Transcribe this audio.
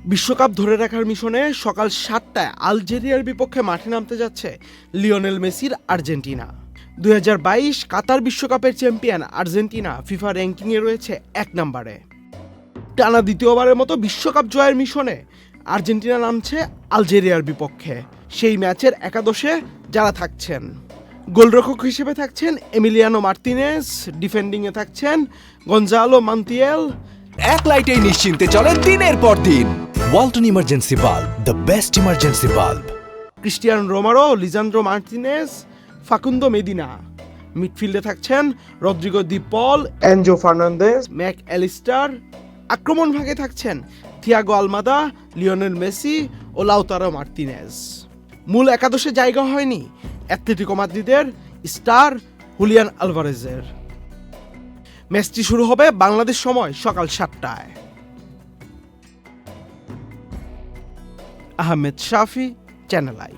বিশ্বকাপ ধরে রাখার মিশনে সকাল 7টায় আলজেরিয়ার বিপক্ষে মাঠে নামতে যাচ্ছে লিওনেল মেসির আর্জেন্টিনা। 2022 কাতার বিশ্বকাপের চ্যাম্পিয়ন আর্জেন্টিনা ফিফা র্যাঙ্কিংয়ে রয়েছে 1 নম্বরে। টানা দ্বিতীয়বারের মতো বিশ্বকাপ জয়ের মিশনে আর্জেন্টিনা নামছে আলজেরিয়ার বিপক্ষে। সেই ম্যাচের একাদশে যারা থাকছেন, গোলরক্ষক হিসেবে থাকছেন এমিলিয়ানো মার্তিনেজ, ডিফেন্ডিংয়ে থাকছেন গঞ্জালো মন্টিয়েল। এক লাইটেই নিশ্চিন্তে চলে দিনের পর দিন। Walton emergency bulb, the best emergency bulb. Cristian Romero, Lisandro Martinez, Facundo Medina. মিডফিল্ডে থাকছেন Rodrigo De Paul, Enzo Fernandez, Mac Allister. আক্রমণ ভাগে থাকছেন থিয়াগো আলমাদা, লিওনেল মেসি ও লাউতারো মার্তিনেজ। মূল একাদশে জায়গা হয়নি অ্যাটলেটিকো মাদ্রিদের স্টার হুলিয়ান আলভারেজের। ম্যাচটি শুরু হবে বাংলাদেশ সময় সকাল 7টায়। আহমেদ শাফি, চ্যানেল আই।